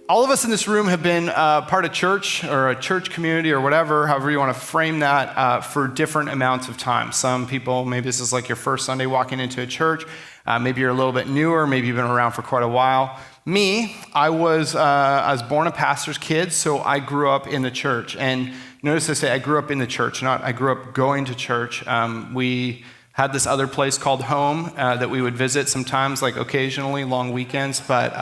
all of us in this room have been part of church or a church community or whatever, however you want to frame that, for different amounts of time. Some people, maybe this is like your first Sunday walking into a church. Maybe you're a little bit newer. Maybe you've been around for quite a while. Me, I was born a pastor's kid, so I grew up in the church. And notice I say I grew up in the church, not I grew up going to church. We had this other place called home that we would visit sometimes, like occasionally, long weekends. But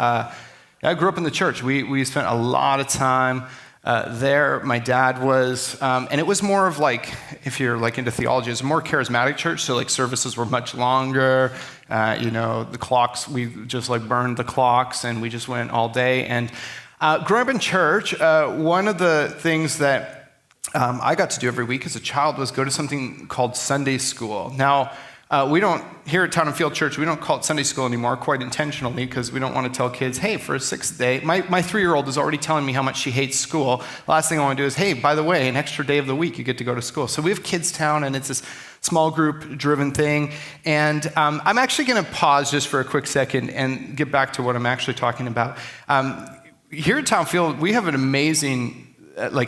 I grew up in the church. We spent a lot of time there. My dad was, and it was more of like, if you're like into theology, it's a more charismatic church. So like services were much longer. The clocks, we just like burned the clocks and we just went all day. And growing up in church, one of the things that I got to do every week as a child was go to something called Sunday school. Now, we don't, here at Town and Field Church, we don't call it Sunday school anymore, quite intentionally, because we don't want to tell kids, hey, for a sixth day, my 3-year-old is already telling me how much she hates school. Last thing I want to do is, hey, by the way, an extra day of the week, you get to go to school. So we have Kids Town, and it's this small group driven thing. And I'm actually going to pause just for a quick second and get back to what I'm actually talking about. Here at Town Field, we have an amazing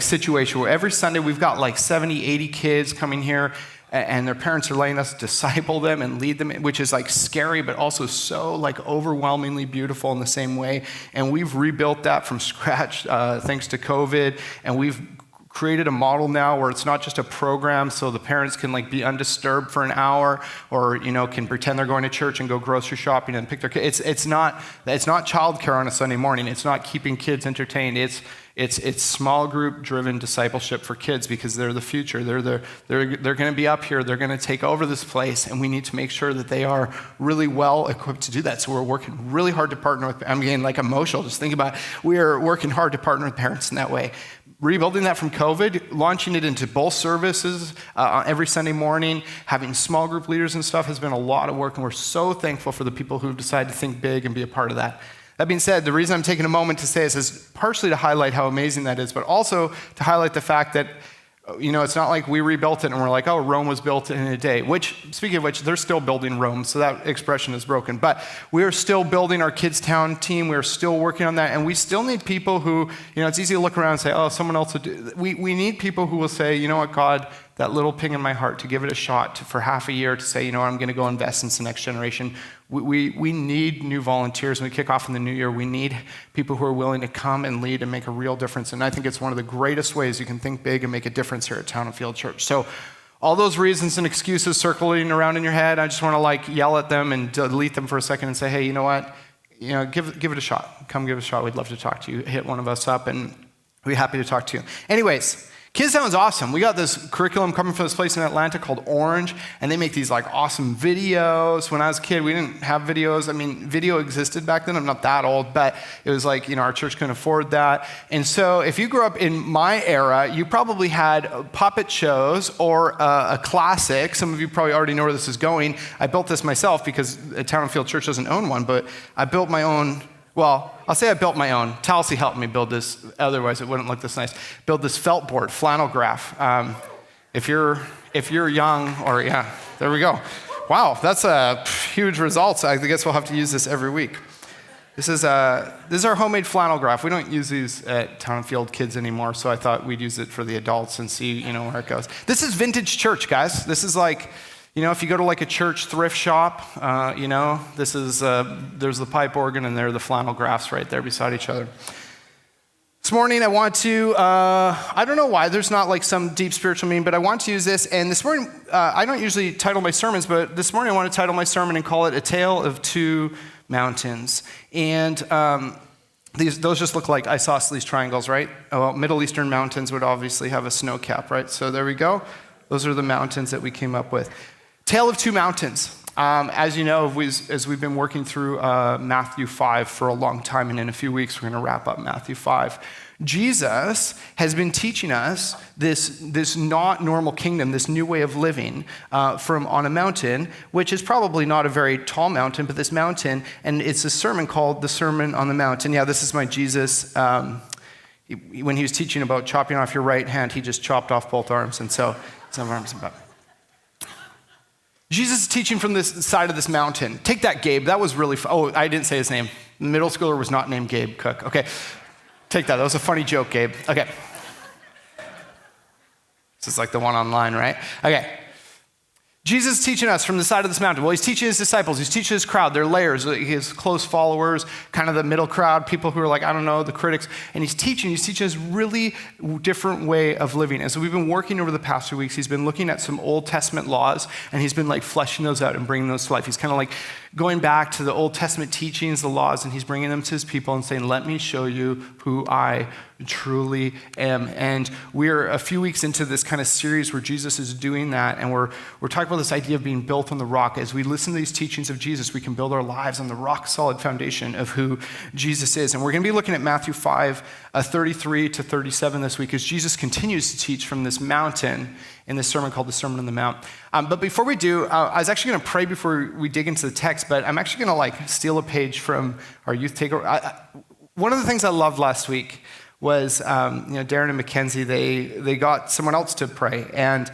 situation where every Sunday we've got like 70, 80 kids coming here, and their parents are letting us disciple them and lead them, which is like scary, but also so like overwhelmingly beautiful in the same way. And we've rebuilt that from scratch thanks to COVID, and we've created a model now where it's not just a program so the parents can like be undisturbed for an hour or can pretend they're going to church and go grocery shopping and pick their kids. It's not childcare on a Sunday morning. It's not keeping kids entertained. It's small group driven discipleship for kids because they're the future. They're going to be up here. They're going to take over this place, and we need to make sure that they are really well equipped to do that. So we're working really hard to partner with. I'm getting like emotional. Just think about it. We are working hard to partner with parents in that way. Rebuilding that from COVID, launching it into both services every Sunday morning, having small group leaders and stuff has been a lot of work, and we're so thankful for the people who've decided to think big and be a part of that. That being said, the reason I'm taking a moment to say this is partially to highlight how amazing that is, but also to highlight the fact that it's not like we rebuilt it and we're like, oh, Rome was built in a day, which, speaking of which, they're still building Rome, so that expression is broken. But we are still building our Kids Town team. We're still working on that, and we still need people who, it's easy to look around and say, oh, someone else would do. We need people who will say, you know what, God, that little ping in my heart, to give it a shot for half a year, to say, I'm going to go invest in the next generation. We need new volunteers. When we kick off in the new year, we need people who are willing to come and lead and make a real difference. And I think it's one of the greatest ways you can think big and make a difference here at Town and Field Church. So all those reasons and excuses circling around in your head, I just want to yell at them and delete them for a second and say, hey, you know what? Give it a shot. Come give it a shot. We'd love to talk to you. Hit one of us up, and we'd be happy to talk to you. Anyways, Kids Town is awesome. We got this curriculum coming from this place in Atlanta called Orange, and they make these like awesome videos. When I was a kid, we didn't have videos. I mean, video existed back then. I'm not that old, but it was like, our church couldn't afford that. And so if you grew up in my era, you probably had puppet shows or a classic. Some of you probably already know where this is going. I built this myself because Town and Field Church doesn't own one, but I built my own. Well, I'll say I built my own. Talcy helped me build this, otherwise it wouldn't look this nice. Build this felt board, flannel graph. If you're young, there we go. Wow, that's a huge result. I guess we'll have to use this every week. This is our homemade flannel graph. We don't use these at Town and Field Kids anymore, so I thought we'd use it for the adults and see, where it goes. This is vintage church, guys. This is like, if you go to like a church thrift shop, this is, there's the pipe organ and there are the flannel graphs right there beside each other. This morning I want to, I don't know why there's not like some deep spiritual meaning, but I want to use this. And this morning, I don't usually title my sermons, but this morning I want to title my sermon and call it A Tale of Two Mountains. And those just look like isosceles triangles, right? Well, Middle Eastern mountains would obviously have a snow cap, right? So there we go. Those are the mountains that we came up with. Tale of Two Mountains. As you know, as we've been working through Matthew 5 for a long time, and in a few weeks we're going to wrap up Matthew 5. Jesus has been teaching us this not normal kingdom, this new way of living from on a mountain, which is probably not a very tall mountain, but this mountain, and it's a sermon called the Sermon on the Mount. And yeah, this is my Jesus. When he was teaching about chopping off your right hand, he just chopped off both arms, and so some arms and back. Jesus is teaching from this side of this mountain. Take that, Gabe. That was really fun. Oh, I didn't say his name. The middle schooler was not named Gabe Cook. Okay. Take that. That was a funny joke, Gabe. Okay. This is like the one online, right? Okay. Jesus is teaching us from the side of this mountain. Well, he's teaching his disciples. He's teaching his crowd. They're layers, his close followers, kind of the middle crowd, people who are like, I don't know, the critics. And he's teaching this really different way of living. And so we've been working over the past 2 weeks. He's been looking at some Old Testament laws, and he's been like fleshing those out and bringing those to life. He's kind of like going back to the Old Testament teachings, the laws, and he's bringing them to his people and saying, let me show you who I truly am. And we're a few weeks into this kind of series where Jesus is doing that, and we're talking about this idea of being built on the rock. As we listen to these teachings of Jesus, we can build our lives on the rock solid foundation of who Jesus is. And we're going to be looking at Matthew 5, 33 to 37 this week as Jesus continues to teach from this mountain in this sermon called the Sermon on the Mount. But before we do, I was actually going to pray before we dig into the text, but I'm actually going to steal a page from our youth takeover. One of the things I loved last week was, Darren and Mackenzie, they got someone else to pray. And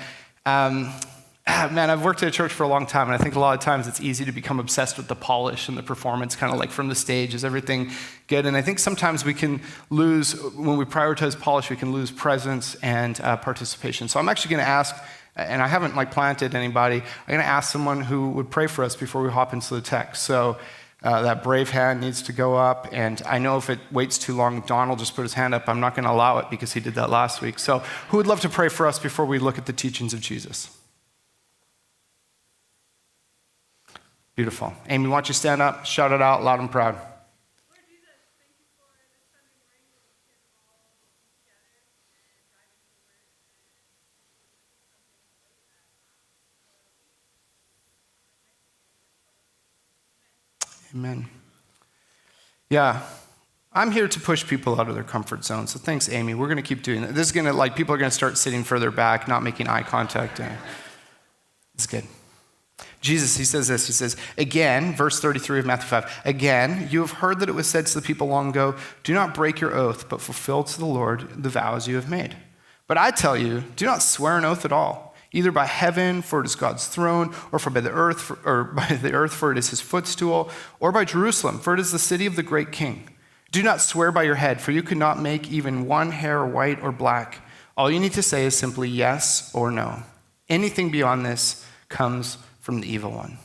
man, I've worked at a church for a long time, and I think a lot of times it's easy to become obsessed with the polish and the performance, kind of like from the stage, is everything good? And I think sometimes we can lose, when we prioritize polish, we can lose presence and participation. So I'm actually going to ask, and I haven't planted anybody, I'm going to ask someone who would pray for us before we hop into the text. So that brave hand needs to go up, and I know if it waits too long, Don will just put his hand up. I'm not going to allow it because he did that last week. So who would love to pray for us before we look at the teachings of Jesus? Beautiful. Amy, why don't you stand up, shout it out loud and proud. Amen. Yeah, I'm here to push people out of their comfort zone. So thanks, Amy. We're going to keep doing that. This is going to, people are going to start sitting further back, not making eye contact. It's good. Jesus, he says this, he says, again, verse 33 of Matthew 5, again, you have heard that it was said to the people long ago, do not break your oath, but fulfill to the Lord the vows you have made. But I tell you, do not swear an oath at all, either by heaven, for it is God's throne, or by the earth, for it is his footstool, or by Jerusalem, for it is the city of the great king. Do not swear by your head, for you could not make even one hair white or black. All you need to say is simply yes or no. Anything beyond this comes from the evil one.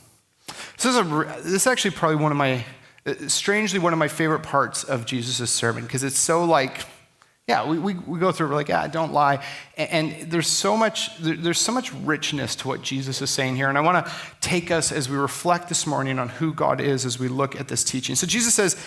So this is actually probably one of my favorite parts of Jesus' sermon, because it's so we go through it, we're like, don't lie. And there's so much richness to what Jesus is saying here. And I want to take us as we reflect this morning on who God is as we look at this teaching. So Jesus says,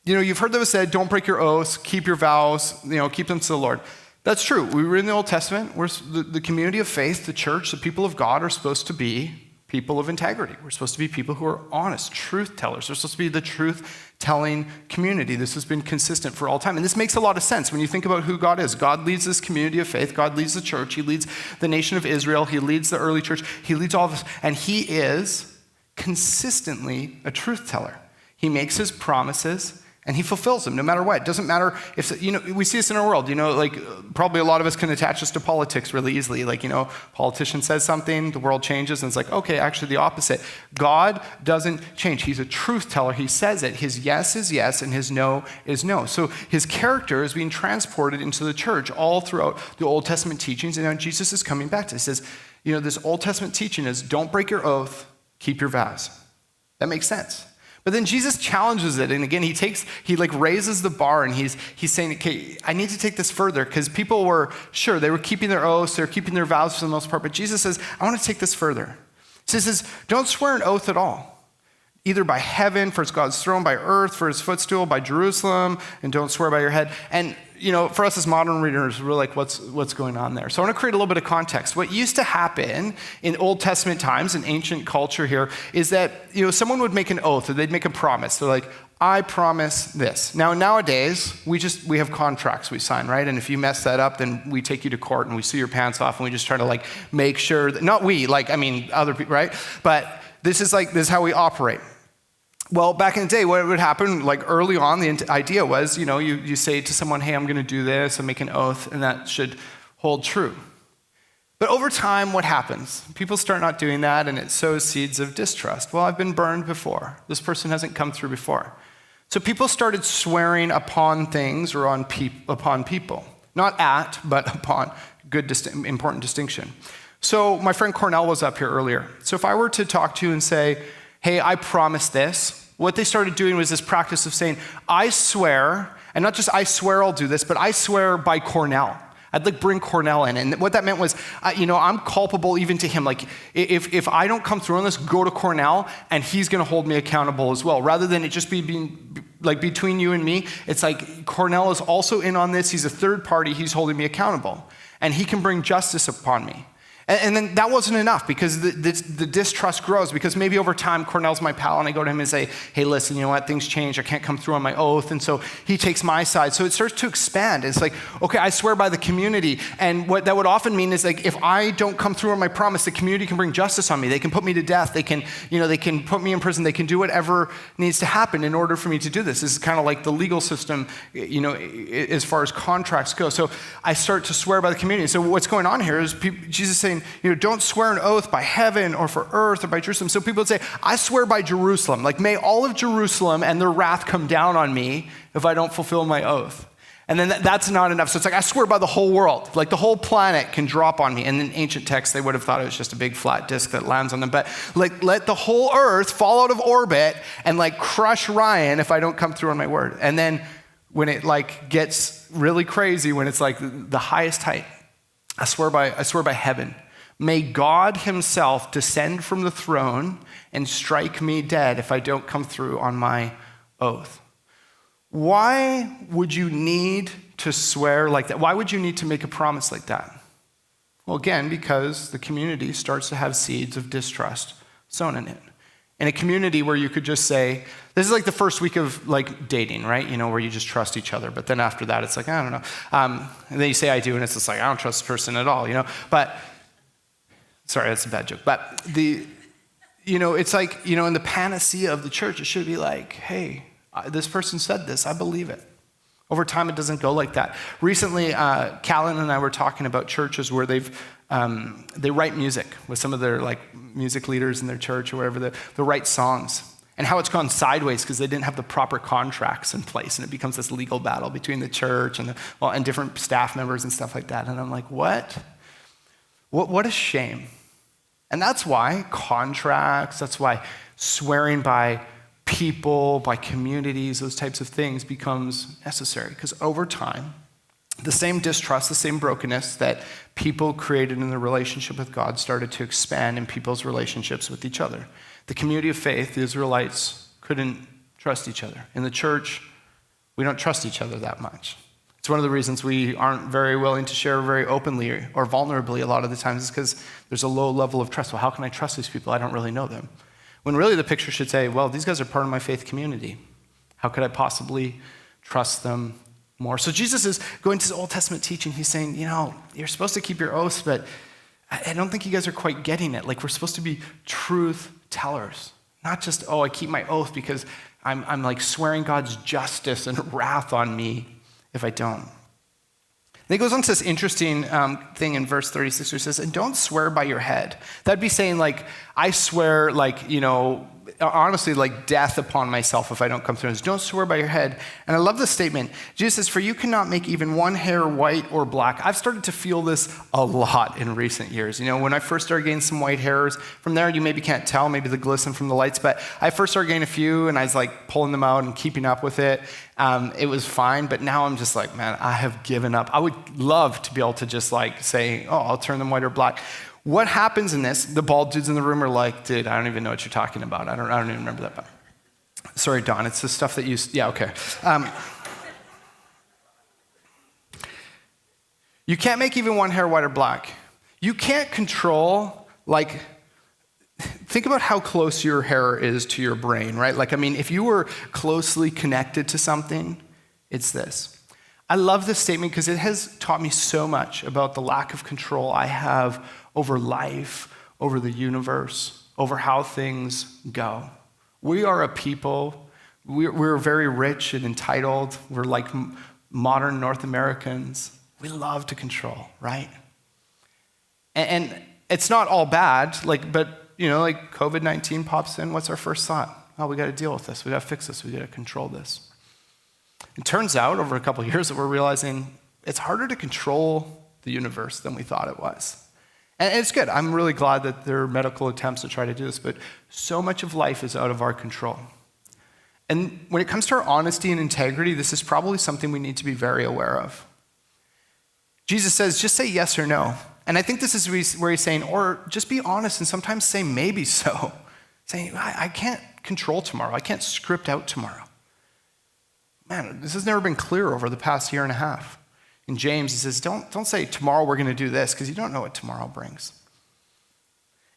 you've heard that it was said, don't break your oaths, keep your vows, keep them to the Lord. That's true. We were in the Old Testament. We're the community of faith, the church, the people of God are supposed to be people of integrity. We're supposed to be people who are honest, truth tellers. We're supposed to be the truth-telling community. This has been consistent for all time. And this makes a lot of sense when you think about who God is. God leads this community of faith. God leads the church. He leads the nation of Israel. He leads the early church. He leads all of us. And he is consistently a truth teller. He makes his promises and he fulfills them no matter what. It doesn't matter if, we see this in our world, probably a lot of us can attach this to politics really easily. Politician says something, the world changes, and it's like, okay, actually the opposite. God doesn't change. He's a truth teller. He says it. His yes is yes, and his no is no. So his character is being transported into the church all throughout the Old Testament teachings, and now Jesus is coming back to it. He says, this Old Testament teaching is don't break your oath, keep your vows. That makes sense. But then Jesus challenges it, and again, he raises the bar, and he's saying, okay, I need to take this further, because people were, sure, they were keeping their oaths, they were keeping their vows for the most part, but Jesus says, I want to take this further. He says, don't swear an oath at all, either by heaven, for it's God's throne, by earth, for his footstool, by Jerusalem, and don't swear by your head. And for us as modern readers, we're like, what's going on there? So I want to create a little bit of context. What used to happen in Old Testament times, in ancient culture here, is that, someone would make an oath, or they'd make a promise. They're like, I promise this. Now, nowadays, we have contracts we sign, right? And if you mess that up, then we take you to court and we sue your pants off, and we just try to make sure that, not we, other people, right? But this is how we operate. Well, back in the day, what would happen, early on, the idea was, you say to someone, hey, I'm going to do this, and make an oath, and that should hold true. But over time, what happens? People start not doing that, and it sows seeds of distrust. Well, I've been burned before. This person hasn't come through before. So people started swearing upon things or upon people. Not at, but upon. Important distinction. So my friend Cornell was up here earlier. So if I were to talk to you and say, hey, I promise this, what they started doing was this practice of saying, I swear, and not just I swear I'll do this, but I swear by Cornell. I'd like bring Cornell in. And what that meant was, I'm culpable even to him. Like if I don't come through on this, go to Cornell and he's going to hold me accountable as well. Rather than it just being like between you and me, it's like Cornell is also in on this. He's a third party. He's holding me accountable. And he can bring justice upon me. And then that wasn't enough because the distrust grows because maybe over time Cornell's my pal and I go to him and say, hey, listen, you know what, things change. I can't come through on my oath. And so he takes my side. So it starts to expand. It's like, okay, I swear by the community. And what that would often mean is like, if I don't come through on my promise, the community can bring justice on me. They can put me to death. They can put me in prison. They can do whatever needs to happen in order for me to do this. This is kind of like the legal system, as far as contracts go. So I start to swear by the community. So what's going on here is Jesus saying, don't swear an oath by heaven or for earth or by Jerusalem. So people would say, I swear by Jerusalem. Like, may all of Jerusalem and their wrath come down on me if I don't fulfill my oath. And then that's not enough. So it's like, I swear by the whole world. Like the whole planet can drop on me. And in ancient texts, they would have thought it was just a big flat disc that lands on them. But like, let the whole earth fall out of orbit and like crush Ryan if I don't come through on my word. And then when it like gets really crazy, when it's like the highest height, I swear by heaven. May God himself descend from the throne and strike me dead if I don't come through on my oath. Why would you need to swear like that? Why would you need to make a promise like that? Well, again, because the community starts to have seeds of distrust sown in it. In a community where you could just say, this is like the first week of like dating, right? Where you just trust each other. But then after that, it's like, I don't know. And then you say I do, and it's just like, I don't trust this person at all, But sorry, that's a bad joke. But it's like, in the panacea of the church, it should be like, hey, this person said this, I believe it. Over time, it doesn't go like that. Recently, Callan and I were talking about churches where they write music with some of their like music leaders in their church or whatever, they write songs. And how it's gone sideways because they didn't have the proper contracts in place, and it becomes this legal battle between the church and different staff members and stuff like that. And I'm like, what? What a shame. And that's why contracts, that's why swearing by people, by communities, those types of things becomes necessary. Because over time, the same distrust, the same brokenness that people created in their relationship with God started to expand in people's relationships with each other. The community of faith, the Israelites, couldn't trust each other. In the church, we don't trust each other that much. It's one of the reasons we aren't very willing to share very openly or vulnerably a lot of the times is because there's a low level of trust. Well, how can I trust these people? I don't really know them. When really the picture should say, well, these guys are part of my faith community. How could I possibly trust them more? So Jesus is going to his Old Testament teaching. He's saying, you're supposed to keep your oaths, but I don't think you guys are quite getting it. Like, we're supposed to be truth tellers, not just, I keep my oath because I'm like swearing God's justice and wrath on me if I don't. And he goes on to this interesting thing in verse 36 where he says, and don't swear by your head. That'd be saying like, I swear like, honestly like death upon myself if I don't come through. Don't swear by your head. And I love this statement. Jesus says, for you cannot make even one hair white or black. I've started to feel this a lot in recent years. When I first started getting some white hairs, from there you maybe can't tell, maybe the glisten from the lights, but I first started getting a few and I was like pulling them out and keeping up with it. It was fine, but now I'm just like, man, I have given up. I would love to be able to just like say, I'll turn them white or black. What happens in this? The bald dudes in the room are like, dude, I don't even know what you're talking about. I don't even remember that. Sorry, Don, it's the stuff that yeah, okay. You can't make even one hair white or black. You can't control, think about how close your hair is to your brain, right? If you were closely connected to something, it's this. I love this statement because it has taught me so much about the lack of control I have over life, over the universe, over how things go. We are a people, we're very rich and entitled. We're like modern North Americans. We love to control, right? And it's not all bad, but COVID-19 pops in, what's our first thought? oh, we got to deal with this. We got to fix this. We got to control this. It turns out over a couple of years that we're realizing it's harder to control the universe than we thought it was. And it's good. I'm really glad that there are medical attempts to try to do this, but so much of life is out of our control. And when it comes to our honesty and integrity, this is probably something we need to be very aware of. Jesus says, just say yes or no. And I think this is where he's saying, or just be honest and sometimes say maybe so. Saying, I can't control tomorrow. I can't script out tomorrow. Man, this has never been clear over the past year and a half. In James, he says, don't say tomorrow we're going to do this, because you don't know what tomorrow brings.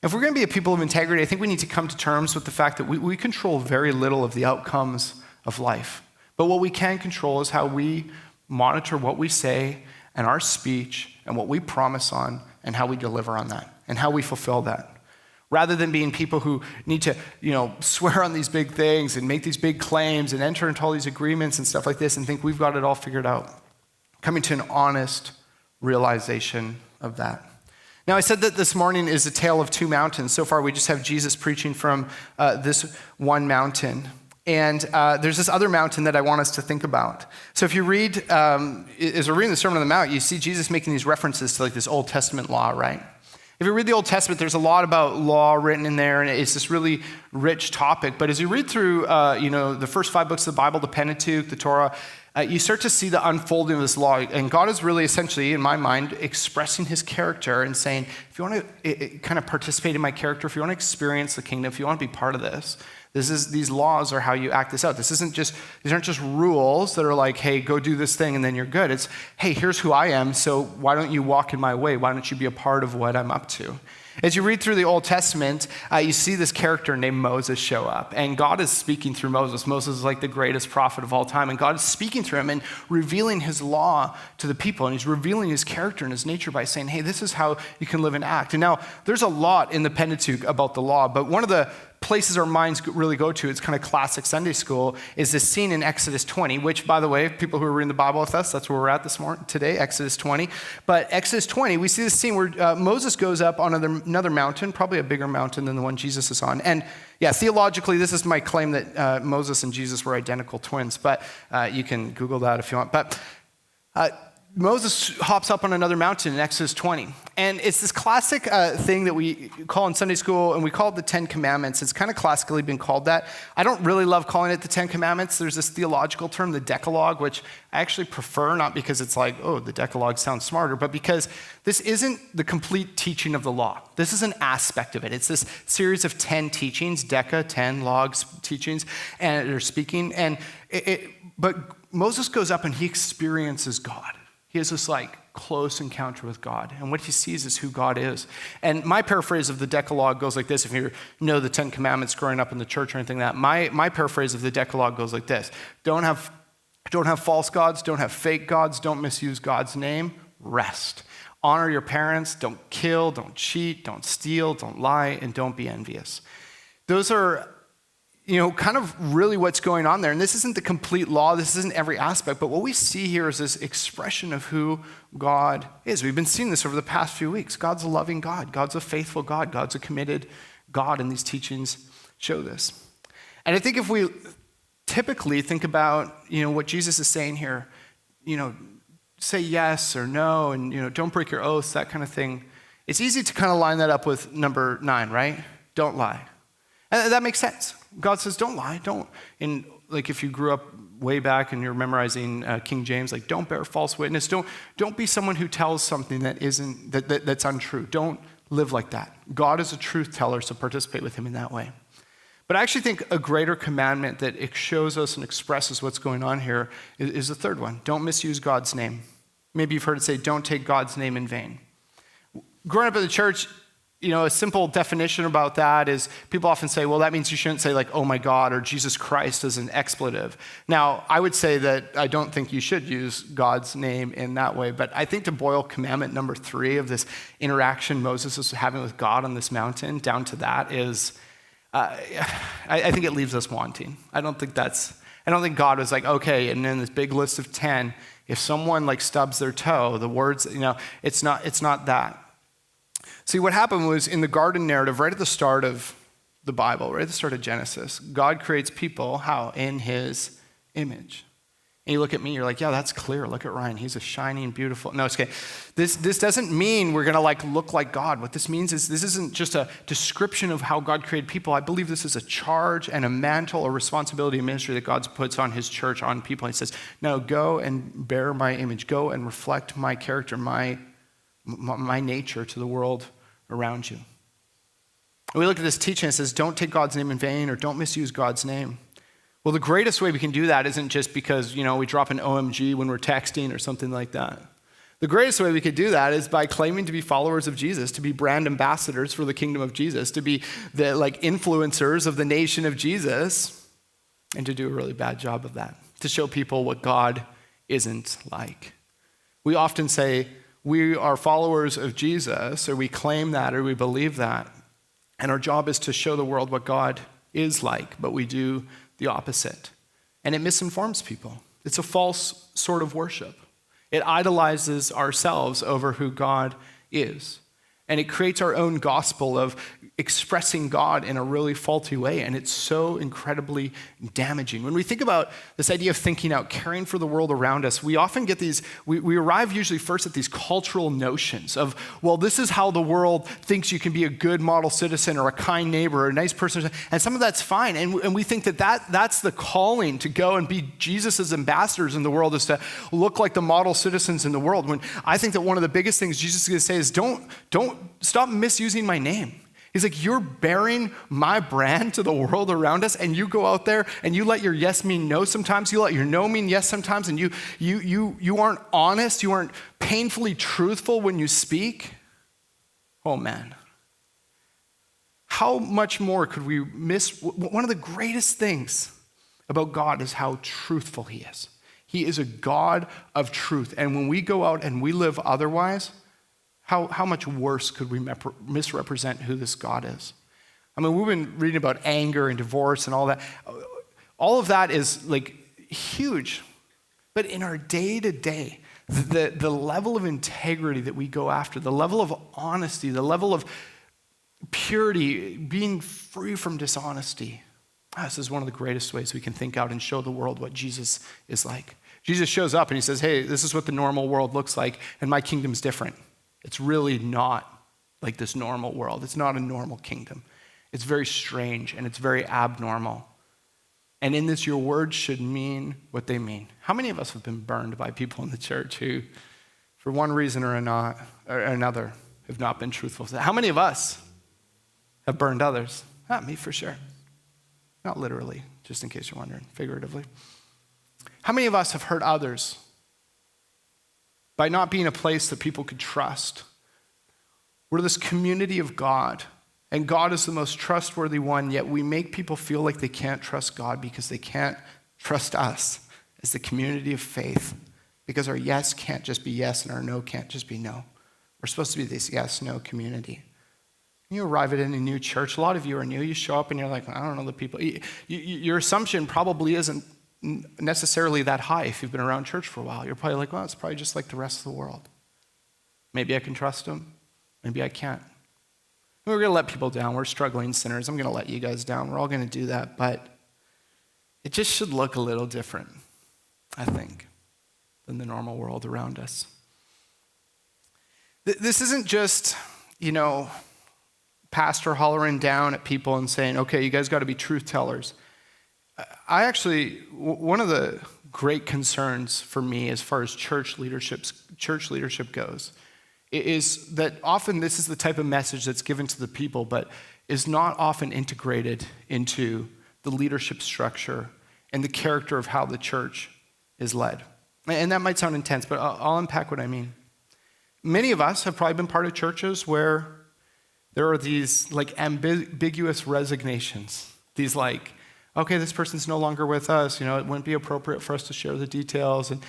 If we're going to be a people of integrity, I think we need to come to terms with the fact that we control very little of the outcomes of life. But what we can control is how we monitor what we say and our speech and what we promise on and how we deliver on that and how we fulfill that. Rather than being people who need to, swear on these big things and make these big claims and enter into all these agreements and stuff like this and think we've got it all figured out. Coming to an honest realization of that. Now, I said that this morning is a tale of two mountains. So far, we just have Jesus preaching from this one mountain. And there's this other mountain that I want us to think about. So if you read, as we're reading the Sermon on the Mount, you see Jesus making these references to like this Old Testament law, right? If you read the Old Testament, there's a lot about law written in there, and it's this really rich topic. But as you read through, the first 5 books of the Bible, the Pentateuch, the Torah, you start to see the unfolding of this law. And God is really essentially, in my mind, expressing his character and saying, if you want to kind of participate in my character, if you want to experience the kingdom, if you want to be part of this, these laws are how you act this out. These aren't just rules that are like, hey, go do this thing and then you're good. It's, hey, here's who I am, so why don't you walk in my way? Why don't you be a part of what I'm up to? As you read through the Old Testament, you see this character named Moses show up. And God is speaking through Moses. Moses is like the greatest prophet of all time. And God is speaking through him and revealing his law to the people. And he's revealing his character and his nature by saying, hey, this is how you can live and act. And now, there's a lot in the Pentateuch about the law. But one of the places our minds really go to, it's kind of classic Sunday school, is this scene in Exodus 20, which, by the way, people who are reading the Bible with us, that's where we're at this morning, today, Exodus 20. But Exodus 20, we see this scene where Moses goes up on another mountain, probably a bigger mountain than the one Jesus is on. And yeah, theologically, this is my claim that Moses and Jesus were identical twins, but you can Google that if you want. But Moses hops up on another mountain in Exodus 20. And it's this classic thing that we call in Sunday school, and we call it the 10 Commandments. It's kind of classically been called that. I don't really love calling it the 10 Commandments. There's this theological term, the Decalogue, which I actually prefer, not because it's like, oh, the Decalogue sounds smarter, but because this isn't the complete teaching of the law. This is an aspect of it. It's this series of 10 teachings, Deca, 10 logs, teachings, and they're speaking. And but Moses goes up and he experiences God. He has this close encounter with God. And what he sees is who God is. And my paraphrase of the Decalogue goes like this. If you know the 10 Commandments growing up in the church or anything like that, my paraphrase of the Decalogue goes like this. Don't have false gods. Don't have fake gods. Don't misuse God's name. Rest. Honor your parents. Don't kill. Don't cheat. Don't steal. Don't lie. And don't be envious. Those are kind of really what's going on there. And this isn't the complete law. This isn't every aspect. But what we see here is this expression of who God is. We've been seeing this over the past few weeks. God's a loving God. God's a faithful God. God's a committed God. And these teachings show this. And I think if we typically think about, what Jesus is saying here, say yes or no, and, don't break your oaths, that kind of thing. It's easy to kind of line that up with number 9, right? Don't lie. And that makes sense. God says, don't lie. Don't. And if you grew up way back and you're memorizing King James, don't bear false witness. Don't be someone who tells something that's untrue. Don't live like that. God is a truth teller, so participate with him in that way. But I actually think a greater commandment that it shows us and expresses what's going on here is the third one. Don't misuse God's name. Maybe you've heard it say, don't take God's name in vain. Growing up in the church, a simple definition about that is people often say, well, that means you shouldn't say oh my God, or Jesus Christ as an expletive. Now, I would say that I don't think you should use God's name in that way, but I think to boil commandment number 3 of this interaction Moses is having with God on this mountain down to that is, I think it leaves us wanting. I don't think God was like, okay, and then this big list of 10, if someone stubs their toe, the words, it's not that. See, what happened was in the garden narrative, right at the start of the Bible, right at the start of Genesis, God creates people, how? In his image. And you look at me, you're like, yeah, that's clear. Look at Ryan. He's a shining, beautiful. No, it's okay. This doesn't mean we're going to look like God. What this means is this isn't just a description of how God created people. I believe this is a charge and a mantle, a responsibility, a ministry that God puts on his church, on people. He says, no, go and bear my image. Go and reflect my character, my nature to the world around you. And we look at this teaching, it says, don't take God's name in vain or don't misuse God's name. Well, the greatest way we can do that isn't just because, we drop an OMG when we're texting or something like that. The greatest way we could do that is by claiming to be followers of Jesus, to be brand ambassadors for the kingdom of Jesus, to be the influencers of the nation of Jesus, and to do a really bad job of that, to show people what God isn't like. We often say we are followers of Jesus, or we claim that, or we believe that, and our job is to show the world what God is like, but we do the opposite. And it misinforms people. It's a false sort of worship. It idolizes ourselves over who God is. And it creates our own gospel of expressing God in a really faulty way. And it's so incredibly damaging. When we think about this idea of thinking out, caring for the world around us, we often get these, we arrive usually first at these cultural notions of, well, this is how the world thinks you can be a good model citizen or a kind neighbor or a nice person. And some of that's fine. And we think that's the calling to go and be Jesus' ambassadors in the world, is to look like the model citizens in the world. When I think that one of the biggest things Jesus is going to say is don't stop misusing my name. He's like, you're bearing my brand to the world around us, and you go out there and you let your yes mean no sometimes, you let your no mean yes sometimes, and you aren't honest, you aren't painfully truthful when you speak. Oh man. How much more could we miss? One of the greatest things about God is how truthful he is. He is a God of truth. And when we go out and we live otherwise, how much worse could we misrepresent who this God is? I mean, we've been reading about anger and divorce and all that. All of that is huge. But in our day-to-day, the level of integrity that we go after, the level of honesty, the level of purity, being free from dishonesty, this is one of the greatest ways we can think out and show the world what Jesus is like. Jesus shows up and he says, hey, this is what the normal world looks like, and my kingdom's different. It's really not like this normal world. It's not a normal kingdom. It's very strange and it's very abnormal. And in this, your words should mean what they mean. How many of us have been burned by people in the church who, for one reason or another, have not been truthful? How many of us have burned others? Not me, for sure. Not literally, just in case you're wondering, figuratively. How many of us have hurt others by not being a place that people could trust? We're this community of God, and God is the most trustworthy one, yet we make people feel like they can't trust God because they can't trust us as the community of faith, because our yes can't just be yes and our no can't just be no. We're supposed to be this yes-no community. You arrive at any new church, a lot of you are new, you show up and you're like, I don't know the people. Your assumption probably isn't necessarily that high if you've been around church for a while. You're probably like, well, it's probably just like the rest of the world. Maybe I can trust them. Maybe I can't. We're going to let people down. We're struggling sinners. I'm going to let you guys down. We're all going to do that. But it just should look a little different, I think, than the normal world around us. This isn't just, pastor hollering down at people and saying, okay, you guys got to be truth tellers. One of the great concerns for me as far as church leadership goes is that often this is the type of message that's given to the people, but is not often integrated into the leadership structure and the character of how the church is led. And that might sound intense, but I'll unpack what I mean. Many of us have probably been part of churches where there are these ambiguous resignations, these okay, this person's no longer with us, it wouldn't be appropriate for us to share the details. And,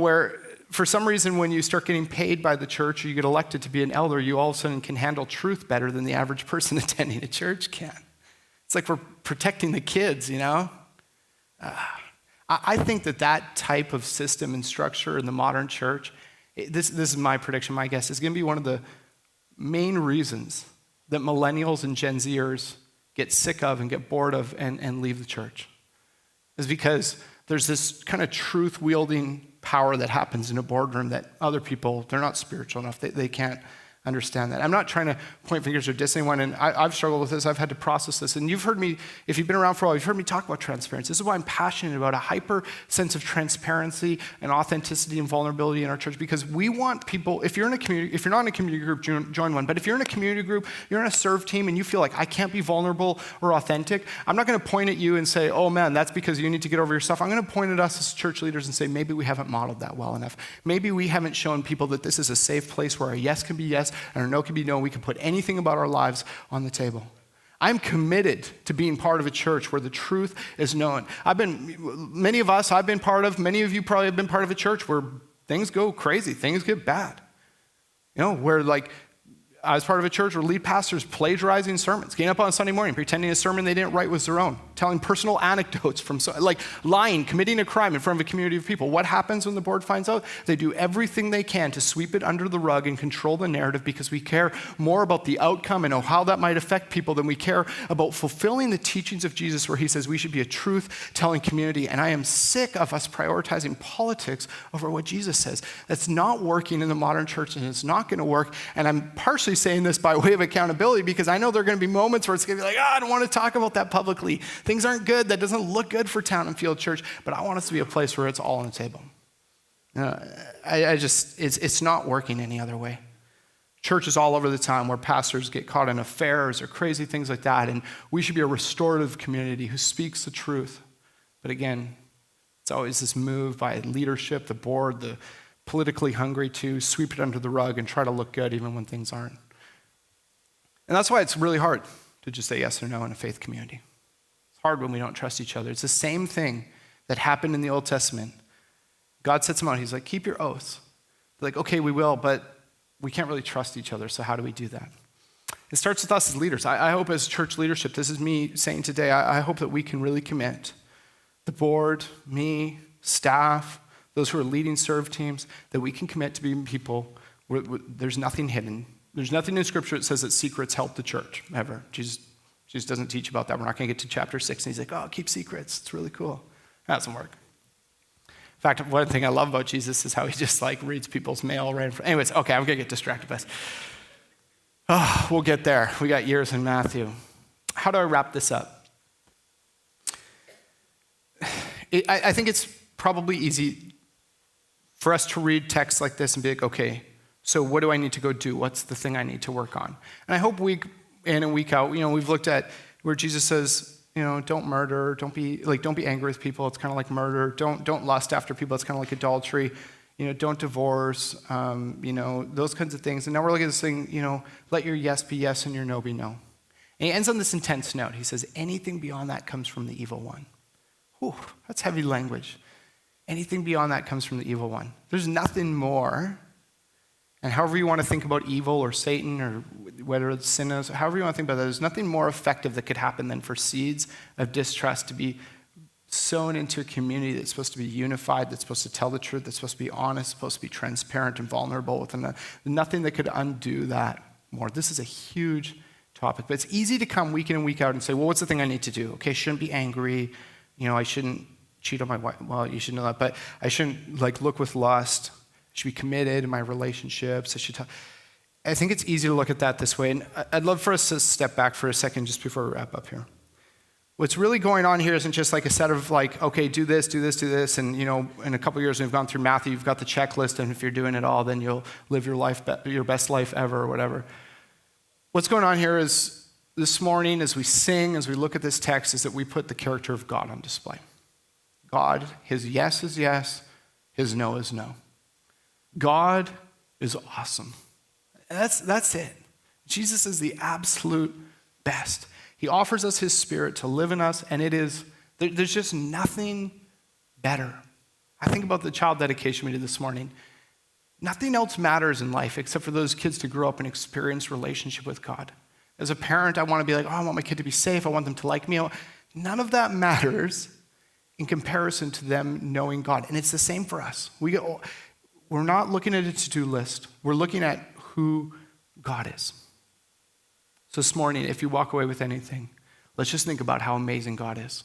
where for some reason when you start getting paid by the church or you get elected to be an elder, you all of a sudden can handle truth better than the average person attending a church can. It's like we're protecting the kids, I think that type of system and structure in the modern church, this is my prediction, my guess, is going to be one of the main reasons that millennials and Gen Zers get sick of and get bored of and leave the church. Is because there's this kind of truth-wielding power that happens in a boardroom that other people, they're not spiritual enough. They can't understand that. I'm not trying to point fingers or diss anyone, and I've struggled with this. I've had to process this. And you've heard me, if you've been around for a while, you've heard me talk about transparency. This is why I'm passionate about a hyper sense of transparency and authenticity and vulnerability in our church, because we want people, if you're in a community, if you're not in a community group, join one. But if you're in a community group, you're in a serve team, and you feel like I can't be vulnerable or authentic, I'm not going to point at you and say, oh man, that's because you need to get over your stuff. I'm going to point at us as church leaders and say, maybe we haven't modeled that well enough. Maybe we haven't shown people that this is a safe place where a yes can be yes and our no can be no. We can put anything about our lives on the table. I'm committed to being part of a church where the truth is known. Many of you probably have been part of a church where things go crazy, things get bad. Where I was part of a church where lead pastors plagiarizing sermons, getting up on a Sunday morning, pretending a sermon they didn't write was their own, telling personal anecdotes from, lying, committing a crime in front of a community of people. What happens when the board finds out? They do everything they can to sweep it under the rug and control the narrative because we care more about the outcome and how that might affect people than we care about fulfilling the teachings of Jesus, where he says we should be a truth-telling community. And I am sick of us prioritizing politics over what Jesus says. That's not working in the modern church, and it's not going to work. And I'm partially saying this by way of accountability because I know there are going to be moments where it's going to be like, I don't want to talk about that publicly. Things aren't good. That doesn't look good for Town and Field Church, but I want us to be a place where it's all on the table. It's not working any other way. Churches all over the time where pastors get caught in affairs or crazy things like that, and we should be a restorative community who speaks the truth. But again, it's always this move by leadership, the board, the politically hungry to sweep it under the rug and try to look good even when things aren't. And that's why it's really hard to just say yes or no in a faith community. It's hard when we don't trust each other. It's the same thing that happened in the Old Testament. God sets them out. He's like, keep your oaths. They're like, okay, we will, but we can't really trust each other, so how do we do that? It starts with us as leaders. I hope as church leadership, this is me saying today, I hope that we can really commit, the board, me, staff, those who are leading serve teams, that we can commit to being people where there's nothing hidden. There's nothing in Scripture that says that secrets help the church, ever. Jesus doesn't teach about that. We're not going to get to chapter 6, and he's like, oh, keep secrets. It's really cool. That doesn't work. In fact, one thing I love about Jesus is how he just reads people's mail right in front. Anyways, okay, I'm going to get distracted by this. Oh, we'll get there. We got years in Matthew. How do I wrap this up? I think it's probably easy for us to read texts like this and be like, okay, so what do I need to go do? What's the thing I need to work on? And I hope week in and week out, we've looked at where Jesus says, don't murder, don't be angry with people. It's kind of like murder. Don't lust after people. It's kind of like adultery. Don't divorce. Those kinds of things. And now we're looking at this thing. Let your yes be yes and your no be no. And he ends on this intense note. He says, anything beyond that comes from the evil one. Whew, that's heavy language. Anything beyond that comes from the evil one. There's nothing more. And however you want to think about evil or Satan or whether it's sin is, however you want to think about that, there's nothing more effective that could happen than for seeds of distrust to be sown into a community that's supposed to be unified, that's supposed to tell the truth, that's supposed to be honest, supposed to be transparent and vulnerable, with nothing that could undo that more. This is a huge topic, but it's easy to come week in and week out and say, well, what's the thing I need to do? Okay, I shouldn't be angry. I shouldn't cheat on my wife. Well, you should know that, but I shouldn't look with lust. I should be committed in my relationships. I think it's easy to look at that this way, and I'd love for us to step back for a second just before we wrap up here. What's really going on here isn't just a set of okay, do this, and in a couple of years when we've gone through Matthew, you've got the checklist, and if you're doing it all, then you'll live your best life ever or whatever. What's going on here is this morning as we sing, as we look at this text, is that we put the character of God on display. God, his yes is yes, his no is no. God is awesome. That's it. Jesus is the absolute best. He offers us his Spirit to live in us, and there's just nothing better. I think about the child dedication we did this morning. Nothing else matters in life except for those kids to grow up and experience relationship with God. As a parent, I want to be I want my kid to be safe. I want them to like me. None of that matters in comparison to them knowing God. And it's the same for us. We're not looking at a to-do list. We're looking at who God is. So this morning, if you walk away with anything, let's just think about how amazing God is.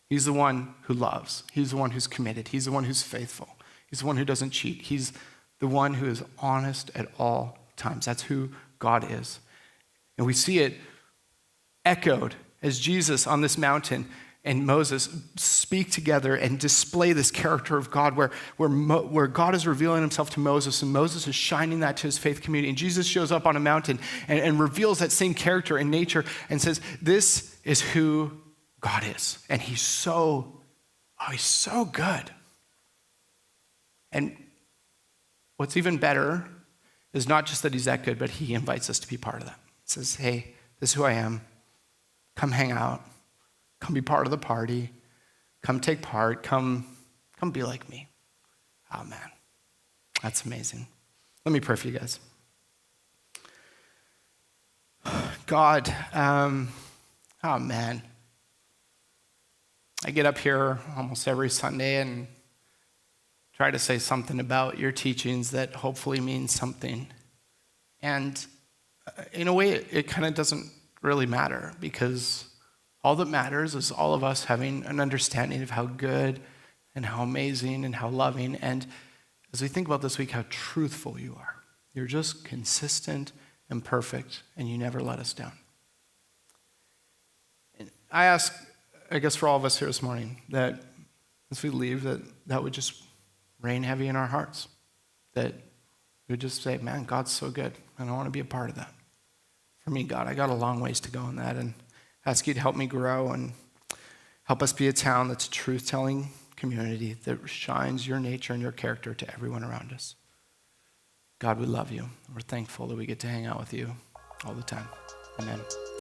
He's the one who loves. He's the one who's committed. He's the one who's faithful. He's the one who doesn't cheat. He's the one who is honest at all times. That's who God is. And we see it echoed as Jesus on this mountain and Moses speak together and display this character of God where God is revealing himself to Moses and Moses is shining that to his faith community. And Jesus shows up on a mountain and reveals that same character in nature and says, this is who God is. And he's so good. And what's even better is not just that he's that good, but he invites us to be part of that. He says, hey, this is who I am. Come hang out. Come be part of the party. Come take part. Come be like me. Oh, man. That's amazing. Let me pray for you guys. God, oh, man. I get up here almost every Sunday and try to say something about your teachings that hopefully means something. And in a way, it kind of doesn't really matter because all that matters is all of us having an understanding of how good and how amazing and how loving. And as we think about this week, how truthful you are. You're just consistent and perfect, and you never let us down. And I ask, I guess for all of us here this morning, that as we leave, that would just rain heavy in our hearts. That we would just say, man, God's so good, and I want to be a part of that. For me, God, I got a long ways to go in that, and ask you to help me grow and help us be a town that's a truth-telling community that shines your nature and your character to everyone around us. God, we love you. We're thankful that we get to hang out with you all the time. Amen.